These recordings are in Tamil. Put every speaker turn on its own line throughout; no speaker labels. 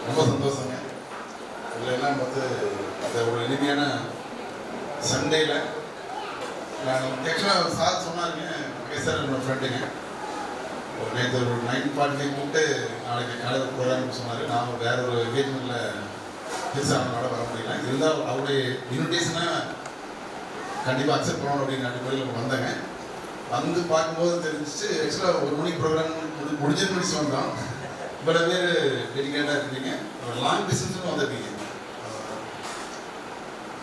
ரொம்ப சந்தோஷங்க. இதில் எல்லாம் பார்த்து அந்த ஒரு இனிமையான சண்டேல நான் ஆக்சுவலாக சார் சொன்னாருங்க, சார் என்னோட ஃப்ரெண்டுங்க, ஒரு நேற்று ஒரு 9:45 கூப்பிட்டு நாளைக்கு காலையில் ப்ரோக்ராம் சொன்னார். நான் வேற ஒரு என்கேஜ்மெண்ட்டில் பேசுகிறதுனால வர முடியல. இருந்தால் அவருடைய இன்விடேஷனை கண்டிப்பாக அக்செப்ட் பண்ணணும் அப்படின்னு அடிப்படையில் வந்தேங்க. வந்து பார்க்கும்போது தெரிஞ்சிச்சு, ஆக்சுவலாக ஒரு மணிக்கு ப்ரோக்ராம் முடிச்சு வந்தோம். இவ்வளோ பேர் டெடிக்கேட்டாக இருக்கீங்க, லாங் டிஸ்டன்ஸ்னு வந்திருக்கீங்க,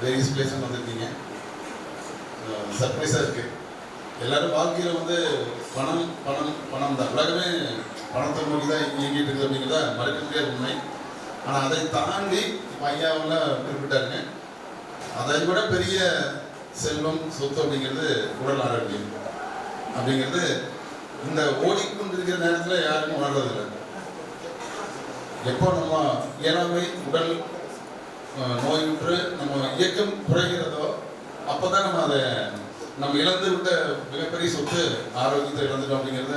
வேரியஸ் பிளேஸ்னு வந்திருக்கீங்க. சர்ப்ரைஸாக இருக்குது. எல்லோரும் வாழ்க்கையில் வந்து பணம் பணம் பணம் தான், உலகமே பணத்தை நோக்கி தான் இயங்கிட்டு இருக்குது அப்படிங்கிறத மறுக்க முடியாத உண்மை. ஆனால் அதை தாண்டி இப்போ ஐயாவெல்லாம் குறிப்பிட்டாருங்க, அதை விட பெரிய செல்வம் சொத்து அப்படிங்கிறது உடல் ஆரோக்கியம் அப்படிங்கிறது இந்த ஓடிக்கொண்டிருக்கிற நேரத்தில் யாருக்கும் உணர்றதில்லை. எப்போ நம்ம இயலாமை உடல் நோயுற்று நம்ம இயக்கம் குறைகிறதோ அப்போ தான் நம்ம இழந்து விட்ட மிகப்பெரிய சொத்து ஆரோக்கியத்தை இழந்துட்டோம் அப்படிங்கிறத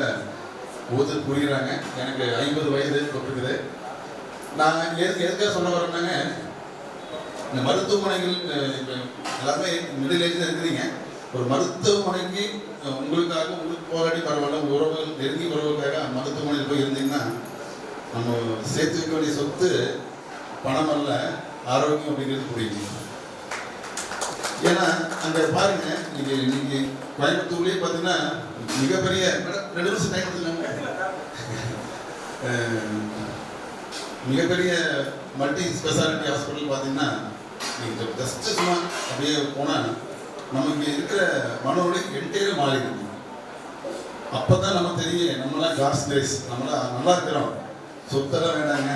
ஒருத்தர் புரிகிறாங்க. எனக்கு 50 வயது தொட்டுருக்குது. நான் எதுக்காக சொல்ல வரேன்னாங்க, இந்த மருத்துவமனைகள் இப்போ எல்லாருமே மிடில் ஏஜில் இருக்கிறீங்க. ஒரு மருத்துவமனைக்கு உங்களுக்கு போராடி பரவாயில்ல, உறவுகள் நெருங்கி உறவுகளுக்காக மருத்துவமனையில் போய் இருந்தீங்கன்னா நம்ம சேர்த்து வைக்க வேண்டிய சொத்து பணம் அல்ல, ஆரோக்கியம் அப்படிங்கிறது புரியுது. ஏன்னா அங்கே பாருங்க, நீங்கள் கோயம்புத்தூர்லேயே பார்த்தீங்கன்னா மிகப்பெரிய 2 நிமிஷம் டைம் எடுத்துக்கோங்க, மிகப்பெரிய மல்டி ஸ்பெஷாலிட்டி ஹாஸ்பிட்டல் பார்த்தீங்கன்னா நீங்கள் ஜஸ்ட்டு சும்மா அப்படியே போனால் நமக்கு இருக்கிற மனோடைய என்டையே மாறிடுது. அப்போ தான் நமக்கு தெரியும் நம்மளாம் காஸ் கிரேஸ், நம்மளாம் நல்லா இருக்கிறோம், சொத்தெல்லாம் வேண்டாங்க,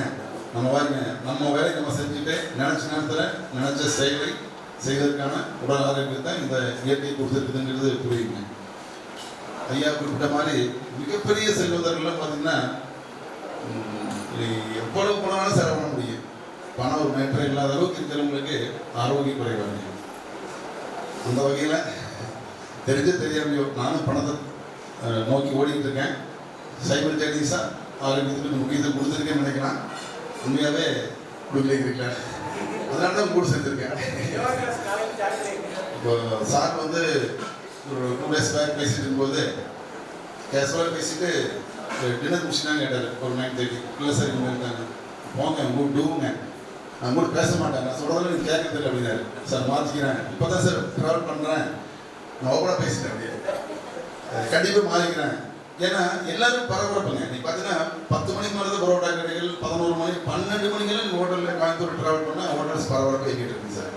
நம்ம வாங்க நம்ம வேலையை நம்ம செஞ்சுட்டு நினச்ச நேரத்தில் நினச்ச செயலை செய்வதற்கான உடல் ஆரோக்கியத்தை இந்த இயற்கை கொடுத்துருக்குதுங்கிறது புரியுங்க. ஐயா குறிப்பிட்ட மாதிரி மிகப்பெரிய செல்வந்தர்கள்லாம் பார்த்தீங்கன்னா எவ்வளவு பணம்னாலும் செலவு பண்ண முடியும். பணம் ஒரு மேற்றம் இல்லாத அளவுக்கு இருக்கிறவங்களுக்கு ஆரோக்கியம் குறைவாங்க. அந்த வகையில் தெரியாமையோ நானும் பணத்தை நோக்கி ஓடிட்டு இருக்கேன். சைபர் டெக்னிக்ஸாக ஆரோக்கியத்துக்கு முக்கியத்துவம் கொடுத்துருக்கேன்னு நினைக்கிறேன். உண்மையாகவே கொடுக்கல, அதனால தான் கூட சேர்த்துருக்கேன். இப்போ சார் வந்து ஒரு 2 days பேக் பேசிட்டு இருக்கும்போது கேஷுவலாக பேசிட்டு டின்னர் முடிச்சுனா கேட்டார். ஒரு 9:30 இல்லை சார் இவங்க இருக்காங்க, போங்க உங்களுக்கு டூங்க, நான் கூட பேச மாட்டேன், நான் சொல்கிறதில்ல நீங்கள் கேட்கறதில்லை அப்படின்னாரு. சார் மாற்றிக்கிறேன், இப்போ தான் சார் ட்ராவல் பண்ணுறேன், நான் ஓப்பனாக பேசிட்டேன், அப்படியே கண்டிப்பாக மாறிக்கிறேன். ஏன்னா எல்லாரும் பரபரப்புங்க. நீங்கள் பார்த்தீங்கன்னா 10 மணிக்கு மேலே தான் பரோட்டா கடைகள், 11 மணி 12 மணிக்கெல்லாம் நீங்கள் ஹோட்டலில் கோயம்புத்தூர் ட்ராவல் பண்ணால் ஹோட்டல்ஸ் பரபரப்பாக இயக்கிட்டு இருக்குங்க சார்.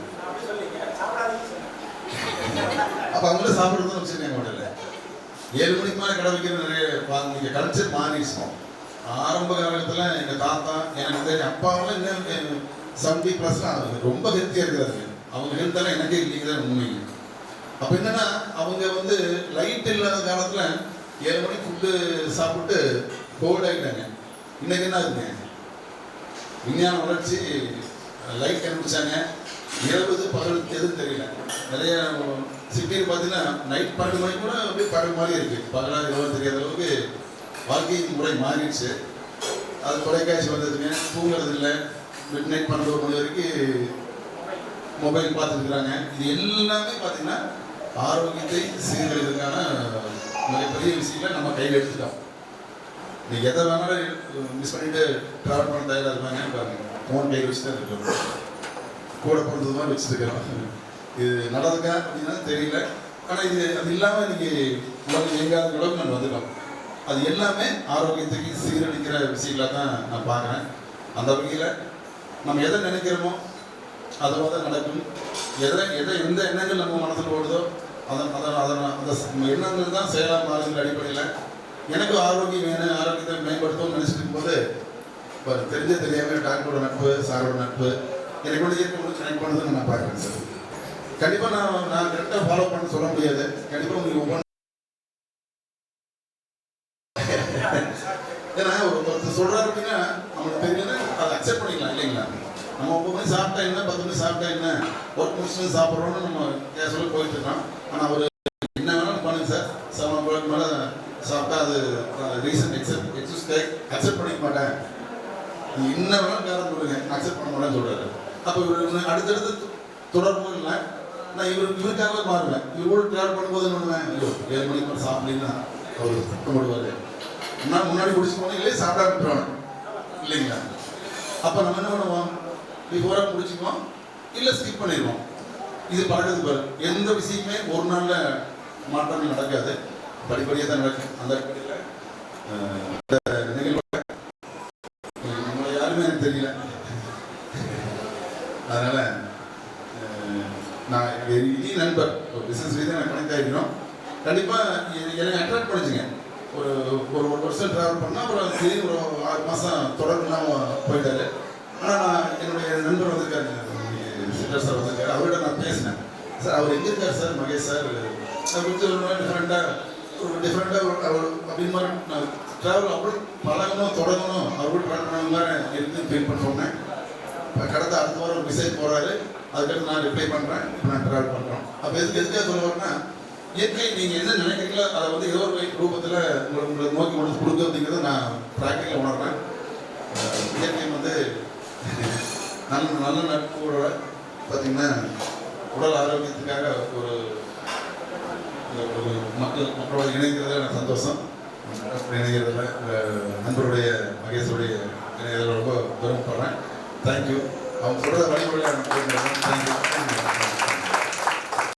அப்போ அவங்கள சாப்பிட்றது வச்சுருக்கேன் ஹோட்டலில். 7 மணிக்கு மேலே கடை வைக்கிற நிறைய நீங்கள் கல்ச்சர் மாறிடுச்சு. ஆரம்ப காலத்தில் எங்கள் தாத்தா எனக்கு வந்து எங்கள் அப்பாவெல்லாம் இன்னும் 70+ ரொம்ப ஹெல்த்தியாக இருக்கிறாங்க. அவங்க ஹெல்த்தெல்லாம் எனக்கே இல்லைங்கிறத உண்மைங்க. அப்போ என்னென்னா அவங்க வந்து லைட் இல்லாத காலத்தில் 7 மணிக்கு ஃபுட்டு சாப்பிட்டு கோல்ட் ஆகிட்டாங்க. இன்றைக்கி என்ன இருக்குங்க, விஞ்ஞான வளர்ச்சி, லைட் கண்டுபிடிச்சாங்க, இரவு பகல் எதுவும் தெரியல. நிறைய சிட்டியில் பார்த்தீங்கன்னா நைட் 12 மணிக்கு கூட அப்படியே பகல் மாதிரி இருக்குது, பகலாக இரவு தெரியாத அளவுக்கு வாழ்க்கை முறை மாறிடுச்சு. அது தொலைக்காட்சி வந்ததுங்க, தூங்குறது இல்லை, மிட் நைட் 12 மணி வரைக்கும் மொபைல் பார்த்துருக்குறாங்க. இது எல்லாமே பார்த்தீங்கன்னா ஆரோக்கியத்தை சீர்கழிக்கிறதுக்கான மிகப்பெரிய விஷயங்களை நம்ம கையில் எடுத்துட்டோம். நீங்கள் எதை வேணாலும் மிஸ் பண்ணிவிட்டு ட்ராவல் பண்ண தயாராக இருப்பாங்க. பாருங்க, ஃபோன் கையில் வச்சு தான் இருக்கிறோம், கூட பிறந்தது மாதிரி வச்சுருக்கிறோம். இது நல்லதுக்கா அப்படின்னா தெரியல. ஆனால் அது இல்லாமல் இன்றைக்கி உலகம் எங்காத அளவுக்கு நம்ம வந்துட்டோம். அது எல்லாமே ஆரோக்கியத்துக்கு சீரழிக்கிற விஷயங்களாக தான் நான் பார்க்குறேன். அந்த வகையில் நம்ம எதை நினைக்கிறோமோ அதை தான் நடக்கும். எந்த எண்ணங்கள் நம்ம மனசில் ஓடுதோ அந்த எண்ணங்கள் தான் செயலாக மாறுங்கிற அடிப்படையில் எனக்கு ஆரோக்கியம் வேணும், ஆரோக்கியத்தை மேம்படுத்தணும்னு நினச்சிட்டு இருக்கும்போது இப்போ தெரியாமல் டாக்டரோட நட்பு, சாரோட நட்பு எனக்கு கூட இயற்கை கனெக்ட் பண்ணுறதுன்னு நான் பார்க்குறேன் சார். கண்டிப்பாக நான் கரெக்டாக ஃபாலோ பண்ண சொல்ல முடியாது. கண்டிப்பாக உங்களுக்கு ஒவ்வொன்று ஏன்னா ஒருத்தர் சொல்கிறாரு அப்படின்னா அவங்களுக்கு தெரியல, அதை அக்செப்ட் பண்ணிக்கலாம் இல்லைங்களா? நம்ம 9 மணி சாப்பிட்டா என்ன, 10 மணி சாப்பிட்டா என்ன ஒர்க் முடிச்சு சாப்பிட்றோன்னு நம்ம கேஷுவலாக போயிட்டு இருக்கோம். ஆனால் அவர் என்ன வேணாலும் பண்ணுங்க சார், 7 o'clock மேலே சாப்பிட்டா அது ரீசன் அக்செப்ட் பண்ணிக்க மாட்டேன், நீ என்ன வேணாலும் காரணம் சொல்லுங்க, அக்செப்ட் பண்ண மாட்டேன்னு சொல்கிறாரு. அப்போ இவர் அடுத்தடுத்து தொடர்பு இல்லை, நான் இவருக்காகவே மாறுவேன். இவரோட ட்ராவல் பண்ணும்போது என்ன பண்ணுவேன், 7 மணிக்கு மேலே சாப்பிட்டீங்கன்னா அவர் சுத்தம் போடுவார், நான் முன்னாடி குடிச்சு போனேன் இல்லையே சாப்பிடாம விட்டுருவானு இல்லைங்களா. அப்போ நம்ம என்ன பண்ணுவோம், பிஃபோராக முடிச்சுக்குவோம் இல்லை ஸ்கிப் பண்ணிடுவோம். இது பழக்கத்துக்கு பாரு, எந்த விஷயமே ஒரு நாளில் மாற்றங்கள் நடக்காது, படிப்படியாக தான் நடக்கும். அந்த நிகழ்வு நம்மளை யாருமே எனக்கு தெரியல, அதனால நான் இனி நண்பர் ஒரு பிஸ்னஸ் ரீதியாக நான் கனெக்ட் ஆகிக்கிறோம். கண்டிப்பாக என்னை அட்ராக்ட் பண்ணிச்சுங்க. ஒரு ஒரு வருஷம் ட்ராவல் பண்ணால் அப்புறம் திடீர்னு ஒரு 6 மாதம் தொடர்பு இல்லாமல் போயிட்டாரு. ஆனால் நான் என்னுடைய நண்பர் வந்திருக்காரு, சிட்டர் சார் வந்திருக்காரு, அவர்கிட்ட நான் பேசினேன். சார் அவர் எங்கே இருக்கார் சார், மகேஷ் சார் குறித்து ஒரு டிஃப்ரெண்ட்டாக அவர் அப்படின்னு மாதிரி நான் ட்ராவல் அப்படி பழகணும் தொடங்கணும் அவரோட ட்ராவல் பண்ண மாதிரி இருக்குன்னு ஃபீல் பண்ண சொன்னேன். கடந்த அடுத்த வாரம் ஒரு மெசேஜ் போகிறாரு, அதுக்கடுத்து நான் ரிப்ளை பண்ணுறேன், இப்போ நான் ட்ராவல் பண்ணுறோம். அப்போ எதுக்காக சொல்ல வரேன்னா, இயற்கை நீங்கள் என்ன நினைக்கிறீங்களோ அதை வந்து ஏதோ ஒரு ரூபத்தில் உங்களை நோக்கி கொண்டு கொடுக்க அப்படிங்கிறத நான் ப்ராக்டிக்கலாக உணர்றேன். இயற்கை வந்து நல்ல நட்போட பார்த்தீங்கன்னா உடல் ஆரோக்கியத்துக்காக ஒரு மக்களோட இணைக்கிறதுல எனக்கு சந்தோஷம். இணைகிறதுல நண்பருடைய மகேஷுடைய இணைகிறதுல ரொம்ப பெருமைப்படுறேன். தேங்க்யூ. அவங்க சொல்கிற வழிமுறையில் எனக்கு தேங்க்யூ.